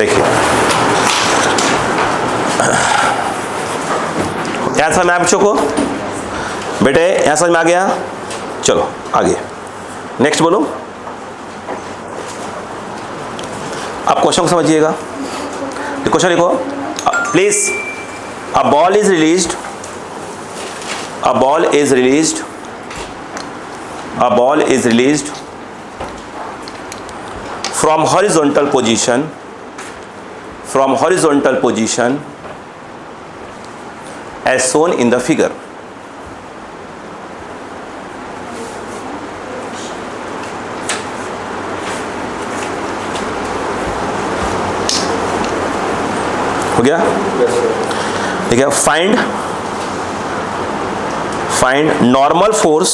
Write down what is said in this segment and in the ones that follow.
देखिए यहाँ समझ में आया बच्चों को? बेटे यहाँ समझ में आ गया? चलो आगे नेक्स्ट बोलो। आप क्वेश्चन को समझिएगा। क्वेश्चन लिखो please. A ball is released, a ball is released, a ball is released from horizontal position, from horizontal position as shown in the figure. हो गया? ठीक है। Find normal force,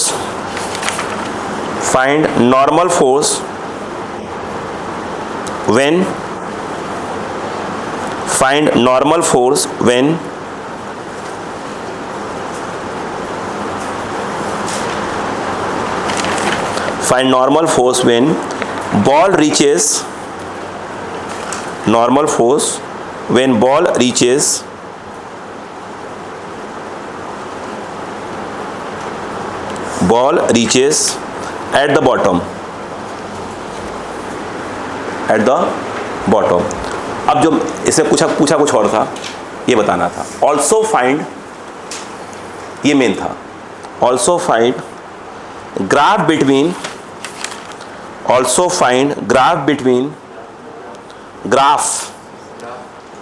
find normal force when, find normal force when find normal force when ball reaches, normal force when ball reaches at the bottom, at the bottom. अब जो इसे पूछा कुछ और था, ये बताना था। ऑल्सो फाइंड, ये मेन था। Also find graph between, also find graph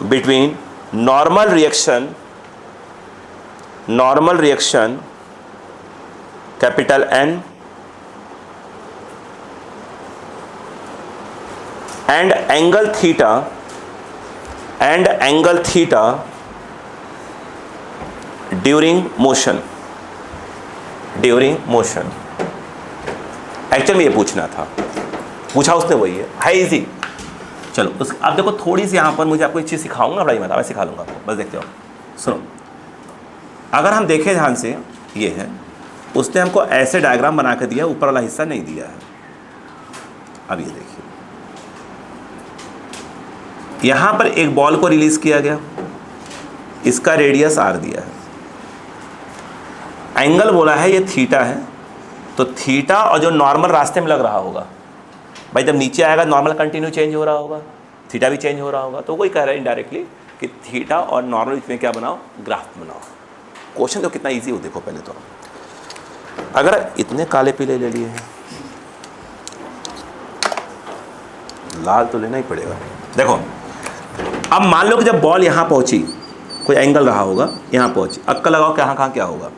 between normal reaction capital N and angle theta during motion, actual में ये पूछना था, पूछा उसने वही है इजी। चलो अब देखो थोड़ी सी यहाँ पर मुझे आपको एक चीज़ सिखाऊंगा, बड़ा ही मत, मैं सिखा लूँगा आपको, बस देखते हो। सुनो, अगर हम देखें ध्यान से, ये है, उसने हमको ऐसे डायग्राम बना के दिया, ऊपर वाला हिस्सा नहीं दिया है। अब ये देखिए, यहाँ पर एक बॉल को रिलीज किया गया, इसका रेडियस r दिया है, एंगल बोला है ये थीटा है, तो थीटा और जो नॉर्मल रास्ते में लग रहा होगा, भाई जब नीचे आएगा नॉर्मल कंटिन्यू चेंज हो रहा होगा, थीटा भी चेंज हो रहा होगा, तो कोई कह रहा है इनडायरेक्टली कि थीटा और नॉर्मल इसमें क्या बनाओ, ग्राफ बनाओ। क्वेश्चन तो कितना ईजी हो, देखो पहले तो अगर इतने काले पीले ले लिए हैं, लाल तो लेना ही पड़ेगा। देखो अब मान लो कि जब बॉल यहाँ पहुँची, कोई एंगल रहा होगा, यहाँ पहुँची, अक्का लगाओ कि कहाँ क्या होगा।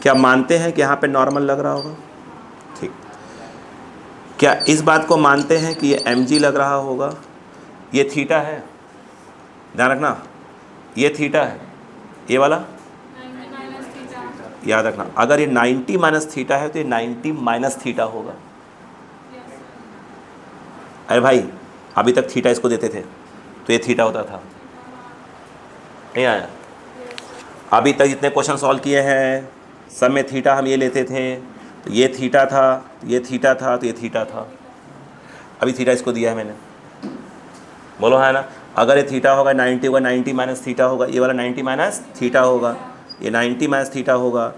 क्या मानते हैं कि यहाँ पे नॉर्मल लग रहा होगा? ठीक। क्या इस बात को मानते हैं कि ये mg लग रहा होगा? ये थीटा है, ध्यान रखना, ये थीटा है, ये वाला याद रखना। अगर ये 90 माइनस थीटा है तो ये 90 माइनस थीटा होगा। अरे भाई अभी तक थीटा इसको देते थे तो ये थीटा होता था, नहीं आया? अभी तक जितने क्वेश्चन सॉल्व किए हैं सब में थीटा हम ये लेते थे, तो ये थीटा था, ये थीटा था, तो ये थीटा था। अभी थीटा इसको दिया है मैंने, बोलो है ना? अगर ये थीटा होगा 90 होगा, 90 माइनस थीटा होगा, ये वाला 90 माइनस थीटा होगा, ये 90 माइनस थीटा होगा,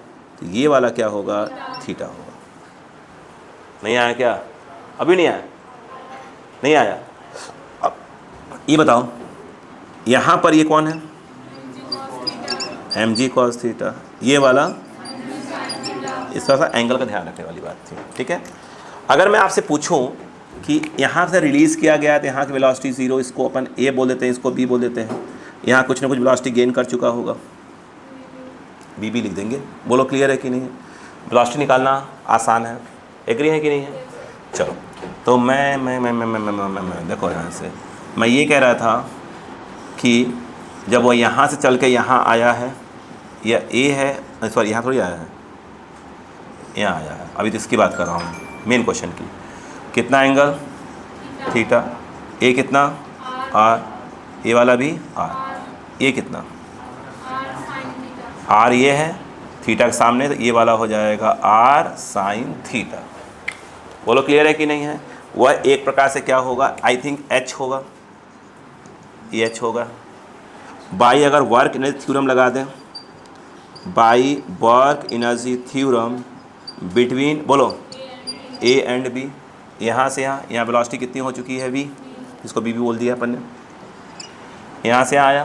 तो ये वाला क्या होगा, थीटा होगा। नहीं आया क्या? अभी नहीं आया? नहीं आया? अब ये बताओ, यहाँ पर ये कौन है? mg cos थीटा, ये वाला इस तरह सा एंगल का ध्यान रखने वाली बात थी, ठीक है। अगर मैं आपसे पूछूं कि यहाँ से रिलीज़ किया गया है तो यहाँ की वेलोसिटी 0, इसको अपन a बोल देते हैं, इसको b बोल देते हैं, यहाँ कुछ ना कुछ वेलोसिटी गेन कर चुका होगा, b भी लिख देंगे। बोलो क्लियर है कि नहीं है? वेलोसिटी निकालना आसान है, एग्री है कि नहीं है? चलो तो मैं देखो यहाँ से मैं ये कह रहा था कि जब वो यहाँ से चल के यहाँ आया है, या a है, सॉरी यहाँ थोड़ी आया है, यहाँ आया है, अभी तो इसकी बात कर रहा हूँ मेन क्वेश्चन की। कितना एंगल? थीटा। ए कितना? आर। ए वाला भी आर। ये कितना? आर ये है थीटा के सामने, तो ये वाला हो जाएगा आर साइन थीटा। बोलो क्लियर है कि नहीं है? वह एक प्रकार से क्या होगा, आई थिंक एच होगा, ये एच होगा। बाई अगर वर्क एनर्जी थ्योरम लगा दें, by work energy theorem between, बोलो, ए एंड बी, यहाँ से यहाँ वेलोसिटी कितनी हो चुकी है v, इसको बी बोल दिया अपन ने, यहाँ से यहाँ आया,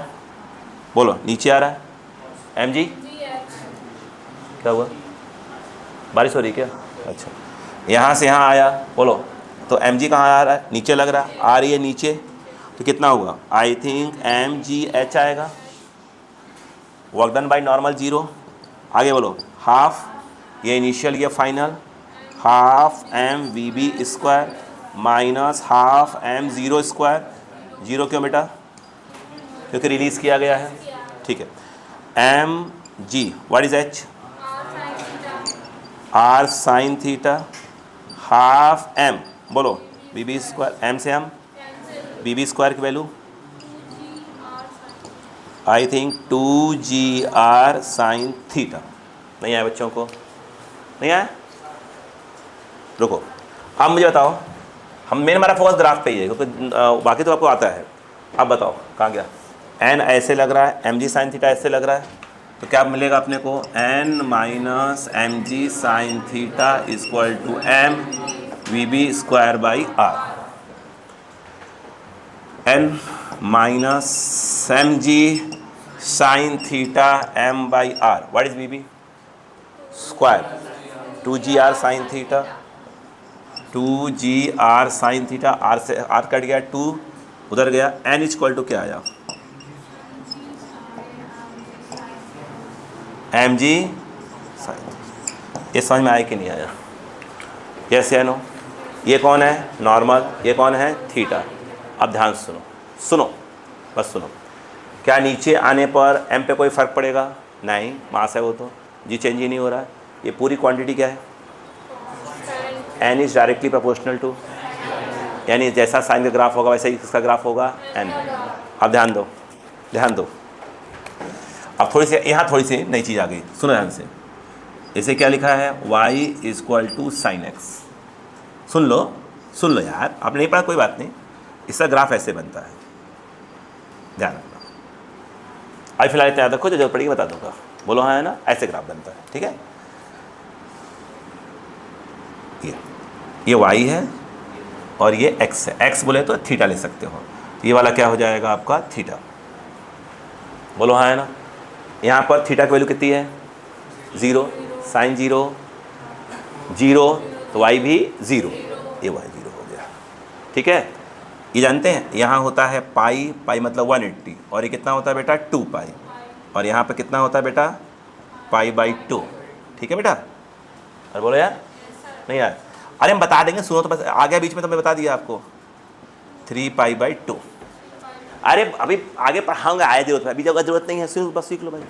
बोलो नीचे आ रहा है एम जी, क्या हुआ, बारिश हो रही क्या, अच्छा, यहाँ से यहाँ आया, बोलो, तो एम जी कहाँ आ रहा है, नीचे लग रहा है, आ रही है नीचे, तो कितना हुआ, I think M G H आएगा, वर्क डन बाई नॉर्मल 0, आगे बोलो हाफ, ये इनिशियल ये final, half M V B square minus half M zero square, zero क्यों बेटा, क्योंकि रिलीज़ किया गया है, ठीक है, M G what is H, R sine theta, half M, बोलो बी बी स्क्वायर, एम से हम बी बी स्क्वायर की value I think 2GR sine theta, नहीं आया बच्चों को, नहीं आया, रुको, अब मुझे बताओ, हमारा फोकस ग्राफ पे ही है क्योंकि बाकी तो आपको आता है, अब बताओ कहाँ गया, एन ऐसे लग रहा है, एम जी साइन थीटा ऐसे लग रहा है, तो क्या मिलेगा अपने को, N minus M G sine theta equal to M V B square by R, N minus M G sine theta M by R, what is V B square, 2GR sine theta, 2GR sine theta, R से R cut गया, 2 उधर गया, N equal to क्या आया, M G sign, ये समझ में आया कि नहीं आया, यस या नो, ये कौन है नॉर्मल, ये कौन है थीटा, अब ध्यान सुनो, सुनो बस सुनो, क्या नीचे आने पर एम पे कोई फ़र्क पड़ेगा, नहीं, मास है वो तो, जी चेंज ही नहीं हो रहा है, ये पूरी क्वांटिटी क्या है, N is directly proportional to, यानी जैसा साइन का ग्राफ होगा वैसा ही इसका ग्राफ होगा एन। अब ध्यान दो, ध्यान दो, अब थोड़ी सी यहाँ थोड़ी सी नई चीज़ आ गई, सुनो ध्यान से, इसे क्या लिखा है, y equal to sine x, सुन लो यार, आपने नहीं पढ़ा कोई बात नहीं, इसका ग्राफ ऐसे बनता है, ध्यान रखना, अभी फिलहाल इतना याद रखो, जो जरूरत पड़ेगी बता दूंगा, बोलो हाँ है ना, ऐसे ग्राफ बनता है, ठीक है, ये y है और ये x है, x बोले तो थीटा ले सकते हो, ये वाला क्या हो जाएगा आपका थीटा, बोलो हाँ है ना, यहाँ पर थीटा की वैल्यू कितनी है 0, साइन 0 0, तो y भी 0, ये y 0 हो गया, ठीक है, ये जानते हैं यहाँ होता है पाई, पाई मतलब 180, और ये कितना होता है बेटा 2 पाई, और यहाँ पर कितना होता है बेटा पाई बाई 2, ठीक है बेटा, अरे बोलो यार, नहीं यार, अरे हम बता देंगे, सुनो तो बस, आ गया बीच में तो मैं बता दिया आपको, 3 पाई बाई 2, अरे अभी आगे पढ़ाऊंगा, आया जरूरत है, अभी जगह जरूरत नहीं है, सिर्फ बस सीख लो भाई,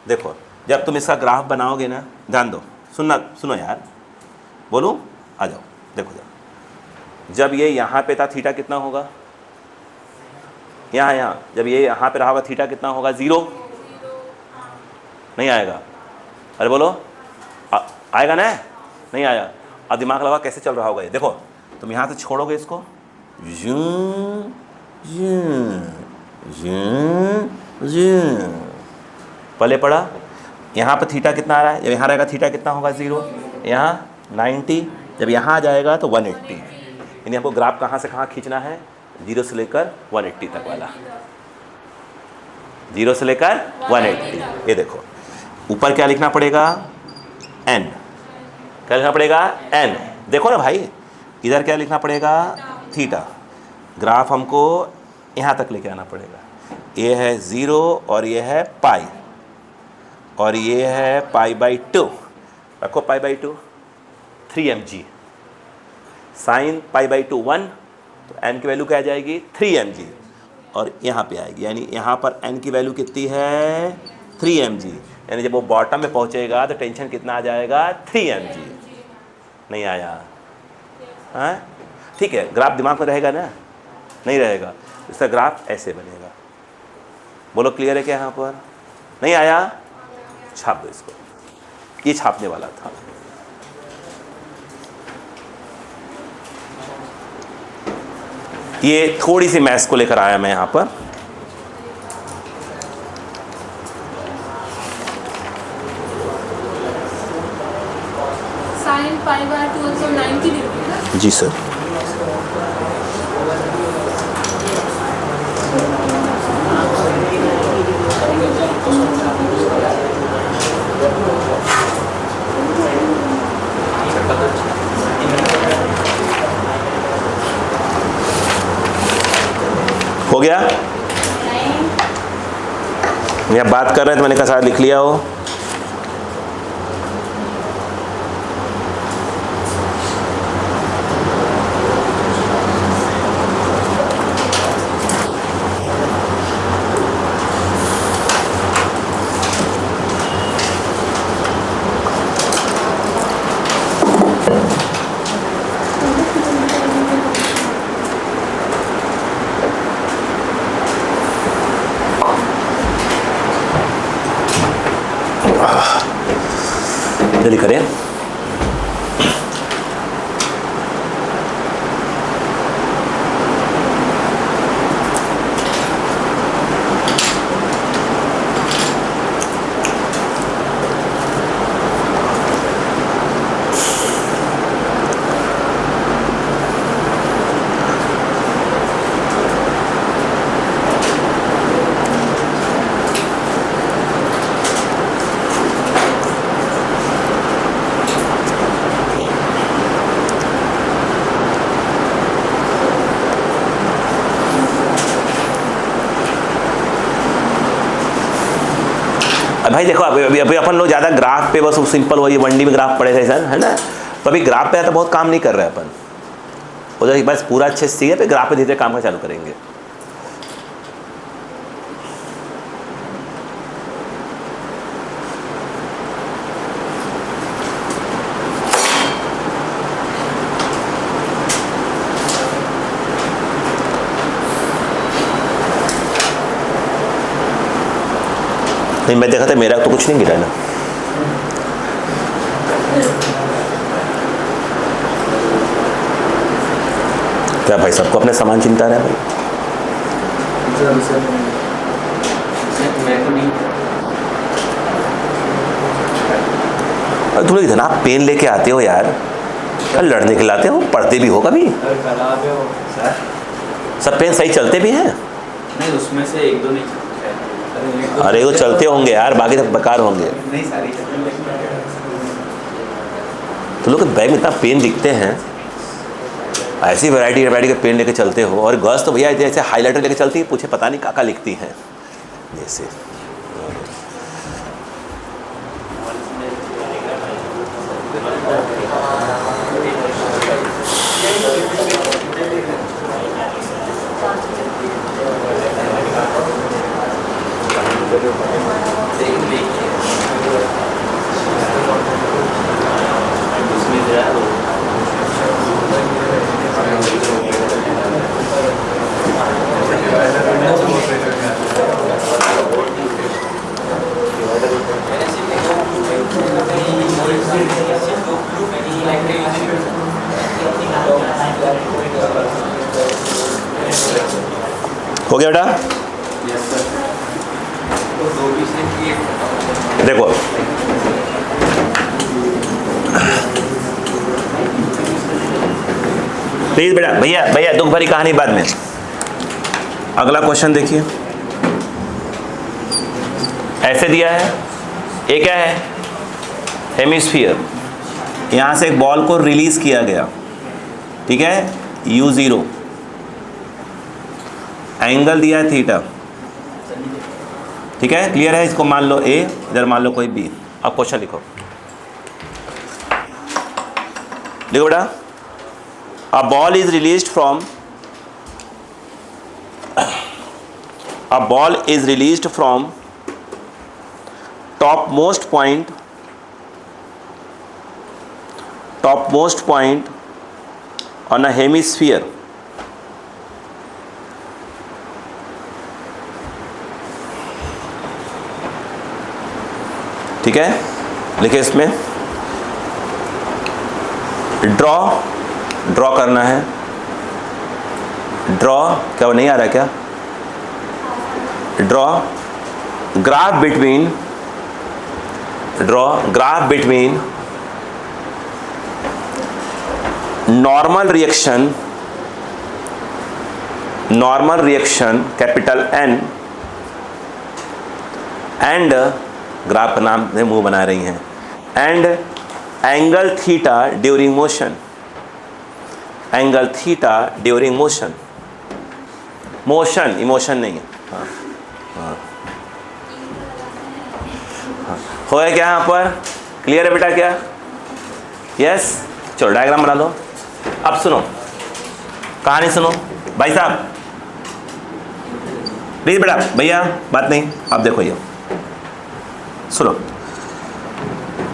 देखो जब तुम इसका ग्राफ बनाओगे ना, ध्यान दो, सुनो यार, बोलूँ, आ जाओ, देखो जाओ, जब ये यहाँ पे था थीटा कितना होगा, यहाँ जब ये यहाँ पे रहा हुआ थीटा कितना होगा 0, नहीं आएगा, अरे बोलो आएगा ना, नहीं आया, अब दिमाग लगा कैसे चल रहा होगा ये, देखो तुम यहाँ से छोड़ोगे इसको, पहले पढ़ा, यहाँ पर थीटा कितना आ रहा है, जब यहाँ रहेगा थीटा कितना होगा 0, यहाँ 90, जब यहाँ आ जाएगा तो 180, यानी हमको ग्राफ कहाँ से कहाँ खींचना है, 0 से लेकर 180 तक वाला, 0 से लेकर 180, ये देखो ऊपर क्या लिखना पड़ेगा n, क्या लिखना पड़ेगा n, देखो ना भाई, इधर क्या लिखना पड़ेगा थीटा, ग्राफ हमको यहाँ तक लेके आना पड़ेगा, ये है 0 और ये है पाई, और ये है पाई बाई 2, रखो pi by 2, 3mg, sine pi by 2 1, तो n की वैल्यू क्या आ जाएगी 3mg, और यहाँ पे आएगी, यानी यहाँ पर n की वैल्यू कितनी है 3mg, यानी जब वो बॉटम में पहुँचेगा तो टेंशन कितना आ जाएगा 3mg, नहीं आया, हाँ ठीक है, ग्राफ दिमाग में रहेगा ना, नहीं रहेगा, इसका ग्राफ ऐसे बनेगा, बोलो क्लियर है क्या, यहाँ पर नहीं आया, छाप दो इसको, ये छापने वाला था, ये थोड़ी सी मैथ्स को लेकर आया मैं यहाँ पर। sin π/2 तो 90 डिग्री है ना? जी सर। हो गया? या बात कर रहे थे, मैंने कहा शायद लिख लिया हो। जल्दी करें। अब भाई देखो, अभी अपन लोग ज़्यादा ग्राफ पे बस सिंपल वही 1D में ग्राफ पढ़े थे सर, है ना। तो अभी ग्राफ पे तो बहुत काम नहीं कर रहे अपन, उधर बस पूरा अच्छे से सीखे पे ग्राफ पे धीरे धीरे काम का चालू करेंगे। नहीं, मैं देखा था मेरा तो कुछ नहीं गिरा ना। क्या भाई, सबको अपने सामान चिंता है भाई। तुम लोग इतना पेन लेके आते हो यार, लड़ने के लाते हो, पढ़ते भी हो कभी? सब पेन सही चलते भी हैं? नहीं, उसमें से एक दो नहीं चलते। अरे वो चलते होंगे यार, बाकी सब बेकार होंगे। नहीं, सारी चलते। तो लोग बैग में इतना पेन दिखते हैं, ऐसी वैरायटी के पेन लेके चलते हो। और गर्ल्स तो भैया ऐसे हाईलाइटर लेके चलती है, पूछे पता नहीं काका लिखती हैं जैसे। हो गया बेटा? देखो प्लीज बेटा, भैया दुख भरी कहानी बाद में। अगला क्वेश्चन देखिए, ऐसे दिया है, ये क्या है? हेमिस्फीयर। यहाँ से एक बॉल को रिलीज किया गया, ठीक है, u0, एंगल दिया है थीटा, ठीक है, क्लियर है। इसको मान लो A, इधर मान लो कोई B। अब क्वेश्चन लिखो, लिखो बेटा। A ball is released from topmost point on a hemisphere, ठीक है। लिखे इसमें ड्रॉ करना है ड्रॉ, क्या वो नहीं आ रहा है क्या? Draw graph between normal reaction capital N and, graph का नाम से मुंह बना रही हैं, and angle theta during motion, motion, emotion नहीं है। हाँ हाँ हाँ, हो गया क्या यहाँ पर? क्लियर है बेटा क्या? यस, चलो डायग्राम बना लो। अब सुनो, कहानी सुनो भाई साहब, प्लीज बेटा, भैया बात नहीं, अब देखो ये सुनो,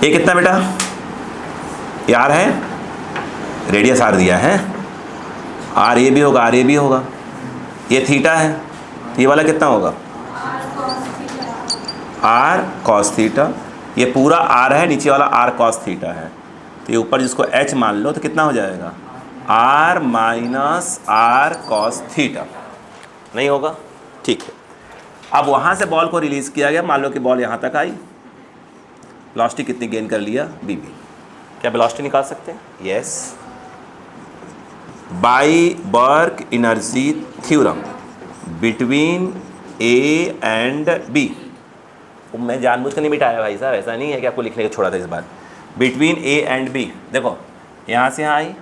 ये कितना बेटा? ये आर है, रेडियस आर दिया है, आर ये भी होगा, आर ये भी होगा, ये थीटा है, ये वाला कितना होगा? आर कॉस थीटा, ये पूरा आर है, नीचे वाला आर कॉस थीटा है, तो ये ऊपर जिसको एच मान लो तो कितना हो जाएगा? R minus R cos theta, नहीं होगा? ठीक है। अब वहाँ से बॉल को रिलीज़ किया गया, मान लो कि बॉल यहाँ तक आई, वेलोसिटी कितनी गेन कर लिया? बी। क्या वेलोसिटी निकाल सकते हैं? Yes, by work energy theorem between A and B. मैं जानबूझ कर नहीं मिटाया भाई साहब, ऐसा नहीं है कि आपको लिखने को छोड़ा था इस बार। बिटवीन ए एंड बी, देखो यहाँ से यहाँ आई,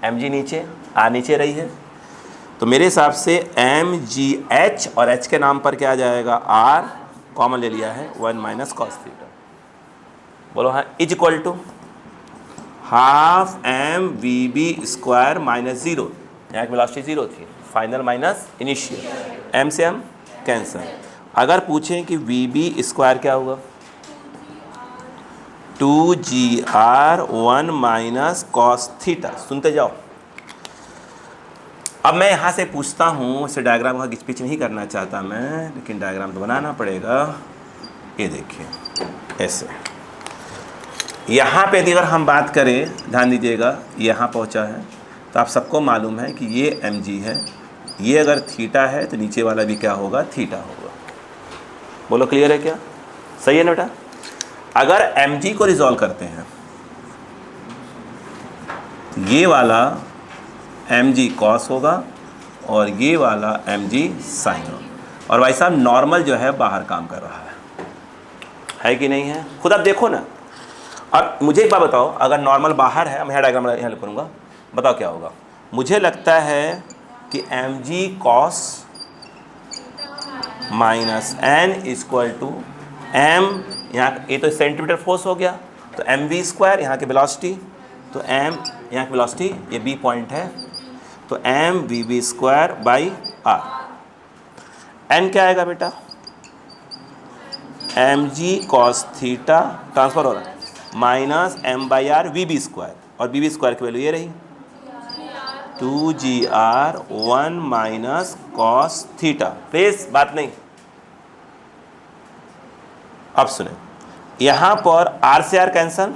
एम जी नीचे, आर नीचे रही है, तो मेरे हिसाब से एम जी एच, और एच के नाम पर क्या आ जाएगा? आर कॉमन ले लिया है, 1 माइनस कॉस थीटा। बोलो हाँ, is equal to half M V B square minus 0, यहाँ की वेलोसिटी 0 थी, फाइनल माइनस इनिशियल, एम से एम कैंसिल। अगर पूछें कि वी बी स्क्वायर क्या होगा? 2GR 1 minus cos theta. सुनते जाओ। अब मैं यहाँ से पूछता हूँ, इसे डायग्राम का घिच-पिच नहीं करना चाहता मैं, लेकिन डायग्राम तो बनाना पड़ेगा। ये देखिए ऐसे, यहाँ पे यदि अगर हम बात करें, ध्यान दीजिएगा, यहाँ पहुँचा है तो आप सबको मालूम है कि ये mg है, ये अगर थीटा है तो नीचे वाला भी क्या होगा? थीटा होगा। बोलो क्लियर है क्या? सही है ना बेटा? अगर mg को रिजॉल्व करते हैं तो ये वाला mg कॉस होगा और ये वाला mg साइन होगा, और भाई साहब नॉर्मल जो है बाहर काम कर रहा है कि नहीं है? खुद आप देखो ना। अब मुझे एक बात बताओ, अगर नॉर्मल बाहर है, मैं यहाँ डायग्राम यहाँ लिख करूँगा, बताओ क्या होगा? मुझे लगता है कि mg cos minus N equal to M, यहाँ ये तो सेंटीमीटर फोर्स हो गया, तो एम वी स्क्वायर यहाँ की वेलोसिटी, तो एम यहाँ की वेलोसिटी, ये बी पॉइंट है, तो M V B square by R. N क्या आएगा बेटा? M G cos theta transfer हो रहा है, minus M by R V B square, और वी बी स्क्वायर की वैल्यू ये रही 2GR 1 minus cos theta. Please बात नहीं। अब सुने, यहाँ पर R से R कैंसल,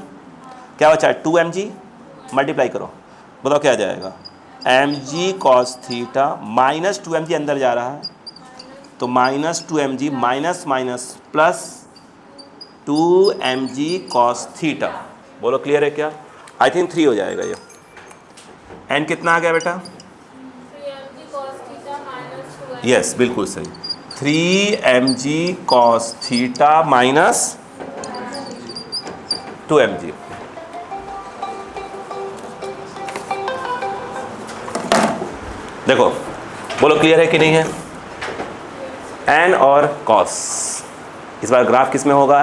क्या बचा? 2mg, मल्टीप्लाई करो, बताओ क्या आ जाएगा? mg cos theta minus 2mg अंदर जा रहा है, तो minus 2mg minus minus plus 2mg cos theta. बोलो क्लियर है क्या? आई थिंक 3 हो जाएगा ये। एन कितना आ गया बेटा? 3mg cos theta minus 2mg। Yes, बिल्कुल सही, 3mg cos theta minus 2mg। देखो, बोलो क्लियर है कि नहीं है? एन और कॉस, इस बार ग्राफ किस में होगा?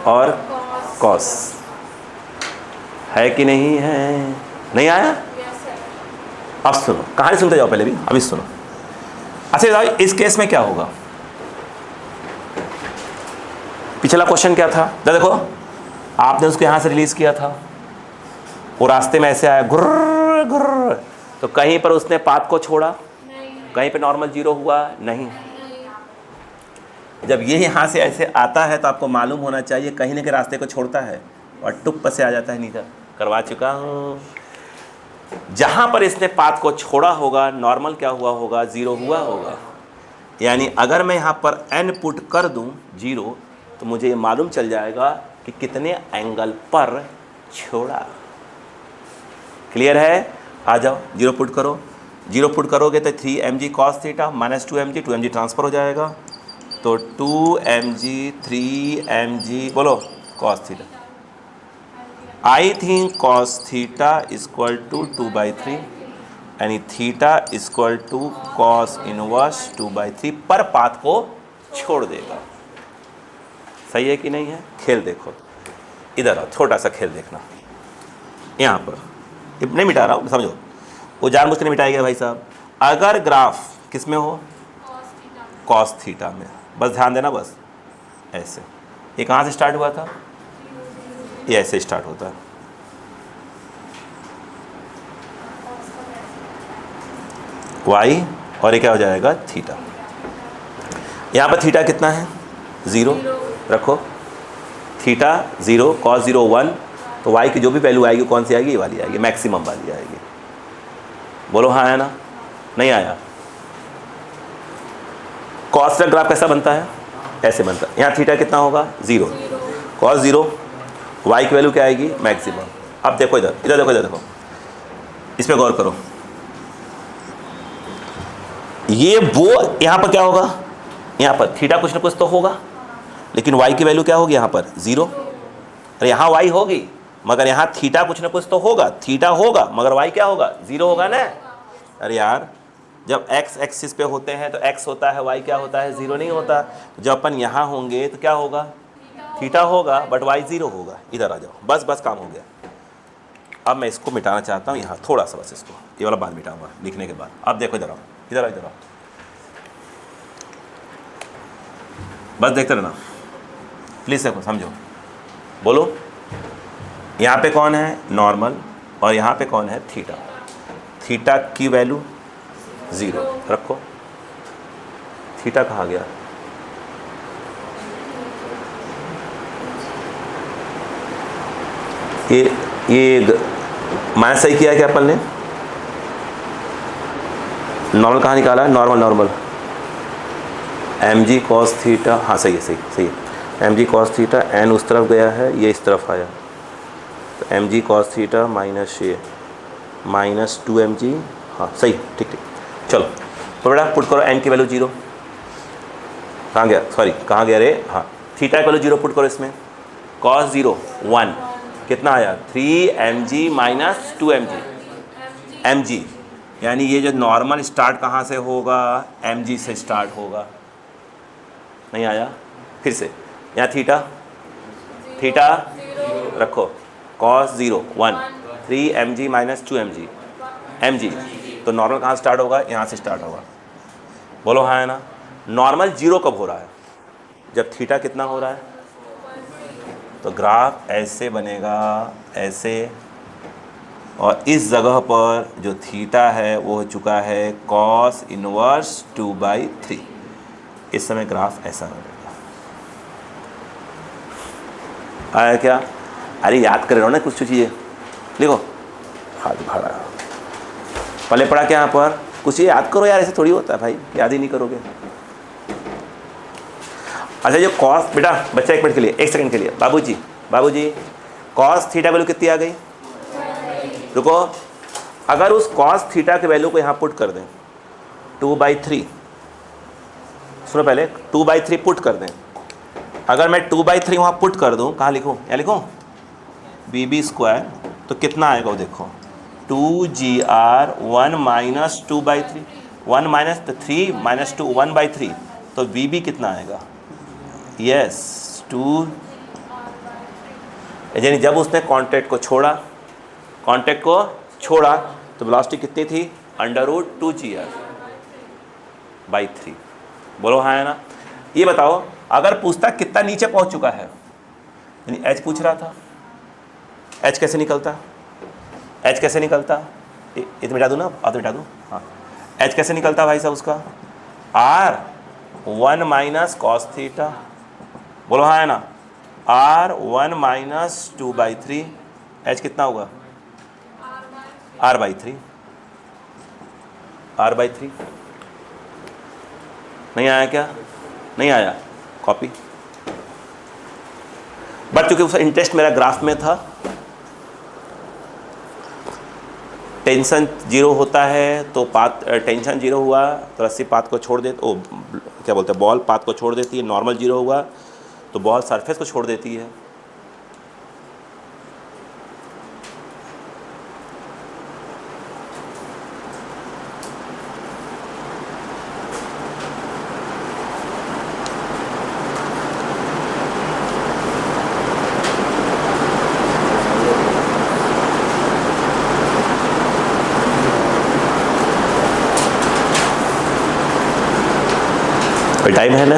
और कॉस है कि नहीं है? नहीं आया? अब सुनो, कहानी सुनते जाओ पहले भी, अभी सुनो। अच्छा, इस केस में क्या होगा? पिछला क्वेश्चन क्या था? देखो, आपने उसको यहाँ से रिलीज किया था, वो रास्ते में ऐसे आया गुर्र गुर्र, तो कहीं पर उसने पाथ को छोड़ा? कहीं पे नॉर्मल 0 हुआ? नहीं। जब ये यहाँ से ऐसे आता है तो आपको मालूम होना चाहिए कहीं न कहीं रास्ते को छोड़ता है और टुप से आ जाता है नीचे। करवा चुका हूँ। जहाँ पर इसने पाथ को छोड़ा होगा नॉर्मल क्या हुआ होगा, 0 हुआ होगा। यानी अगर मैं यहाँ पर n पुट कर दूँ 0 तो मुझे ये मालूम चल जाएगा कि कितने एंगल पर छोड़ा। क्लियर है? आ जाओ 0 पुट करो। 0 पुट करोगे तो 3mg cos theta minus 2mg, 2mg transfer हो जाएगा तो 2mg 3mg बोलो cos theta. I think cos theta equal to 2/3 यानी theta equal to cos inverse 2/3 पर पाथ को छोड़ देगा। सही है कि नहीं है? खेल देखो, इधर आओ, छोटा सा खेल देखना। यहाँ पर नहीं मिटा रहा हूँ, समझो, वो जानबूझ के नहीं मिटाया गया भाई साहब। अगर ग्राफ किस में हो, cos थीटा में, बस ध्यान देना, बस ऐसे। ये कहाँ से स्टार्ट हुआ था? ये ऐसे स्टार्ट होता है। y और ये क्या हो जाएगा, थीटा। यहाँ पर थीटा कितना है, 0 रखो। थीटा 0, cos 0 1, तो y की जो भी वैल्यू आएगी कौन सी आएगी, ये वाली आएगी, मैक्सिमम वाली आएगी। बोलो हाँ है ना? नहीं आया? cos का ग्राफ कैसा बनता है, ऐसे बनता है। यहाँ थीटा कितना होगा, 0, cos 0, y की वैल्यू क्या आएगी, मैक्सिमम। अब देखो इधर, इधर देखो, इधर देखो, इस पर गौर करो। ये वो यहाँ पर क्या होगा, यहाँ पर थीटा कुछ ना कुछ तो होगा, लेकिन y की वैल्यू क्या होगी यहाँ पर, 0। अरे यहाँ y होगी मगर यहाँ थीटा कुछ ना कुछ तो होगा, थीटा होगा मगर y क्या होगा, 0 होगा ना। अरे यार, जब x एक्सिस पे होते हैं तो x होता है, y क्या होता है, 0 नहीं होता। जब अपन यहाँ होंगे तो क्या होगा, थीटा होगा बट y 0 होगा। इधर आ जाओ, बस बस काम हो गया। अब मैं इसको मिटाना चाहता हूँ यहाँ थोड़ा सा, बस इसको, ये वाला बाद मिटाऊंगा लिखने के बाद। अब देखो इधर आओ, इधर आओ, इधर आओ, बस देखते रहना प्लीज़, देखो समझो। बोलो, यहाँ पे कौन है, नॉर्मल, और यहाँ पे कौन है, थीटा। थीटा की वैल्यू 0 रखो। थीटा कहाँ गया, ये माइनस सही किया क्या अपन ने? नॉर्मल कहाँ निकाला है, नॉर्मल mg cos थीटा, हाँ सही है, सही है। mg cos थीटा n उस तरफ गया है, ये इस तरफ आया, तो mg cos थीटा माइनस ये माइनस 2mg, हाँ सही, ठीक। चलो तो बेटा पुट करो n की वैल्यू 0। कहाँ गया, सॉरी कहाँ गया रे, हाँ थीटा की वैल्यू 0 पुट करो इसमें। cos 0 1 कितना आया, 3mg माइनस 2mg, mg यानी ये जो नॉर्मल स्टार्ट कहाँ से होगा, mg से स्टार्ट होगा। नहीं आया, फिर से यहाँ थीटा रखो, cos 0 1, 3mg minus 2mg, mg, तो नॉर्मल कहाँ स्टार्ट होगा, यहाँ से स्टार्ट होगा। बोलो हाँ है ना? नॉर्मल 0 कब हो रहा है, जब थीटा कितना हो रहा है, तो ग्राफ ऐसे बनेगा, ऐसे, और इस जगह पर जो थीटा है वो हो चुका है cos इनवर्स 2/3। इस समय ग्राफ ऐसा बनेगा। आया क्या? अरे याद कर रहे हो ना कुछ चीज़ें, लिखो। हाथ भाड़ा पहले पढ़ा क्या, यहाँ पर कुछ याद करो यार, ऐसे थोड़ी होता है भाई, याद ही नहीं करोगे। अच्छा जो cos, बेटा बच्चा 1 मिनट के लिए, 1 सेकंड के लिए, बाबूजी cos थीटा वैल्यू कितनी आ गई, रुको। अगर उस cos थीटा के वैल्यू को यहाँ पुट कर दें 2/3, सुनो पहले 2/3 पुट कर दें। अगर मैं 2/3 वहाँ पुट कर दूँ, कहाँ लिखूँ, यहाँ लिखूँ, BB², तो कितना आएगा वो देखो, 2GR 1 माइनस 2/3, 1 माइनस 3 माइनस 2 1/3, तो BB कितना आएगा, यस 2। यानी जब उसने कांटेक्ट को छोड़ा तो वेलोसिटी कितनी थी, √2GR/3। बोलो हाँ है ना? ये बताओ, अगर पूछता कितना नीचे पहुंच चुका है, यानी h पूछ रहा था, h कैसे निकलता, ये तो मिटा दूँ ना, तो मिटा दूँ, हाँ h कैसे निकलता भाई साहब उसका, R 1 माइनस cos थीटा। बोलो हाँ है ना? R 1 माइनस 2/3, h कितना होगा, r/3 r/3 नहीं आया क्या? नहीं आया, कॉपी। बट चूंकि उसका इंटरेस्ट मेरा ग्राफ में था, टेंशन 0 होता है तो पाथ, टेंशन 0 हुआ तो रस्सी पाथ को छोड़ दे, ओ क्या बोलते हैं, बॉल पाथ को छोड़ देती है। नॉर्मल 0 हुआ तो बॉल सरफेस को छोड़ देती है। टाइम है ना,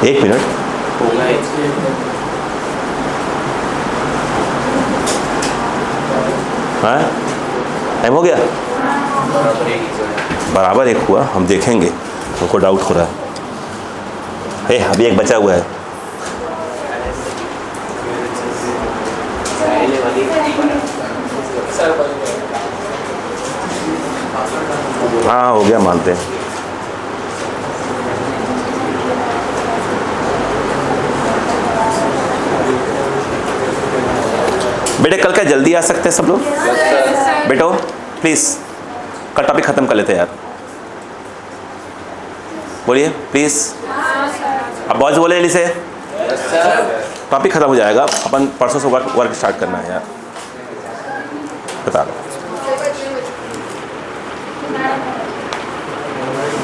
1 मिनट। होगा एक। हाँ टाइम हो गया, बराबर 1 हुआ। हम देखेंगे, हमको डाउट हो रहा है। अभी 1 बचा हुआ है। हाँ हो गया, मानते हैं। बेटे कल क्या जल्दी आ सकते हैं सब लोग? बेटो प्लीज़ कल टॉपिक ख़त्म कर लेते हैं यार, बोलिए प्लीज़। अब बॉयज बोले जल्दी से, टॉपिक ख़त्म हो जाएगा। अपन परसों से वर्क स्टार्ट करना है यार, बता दो।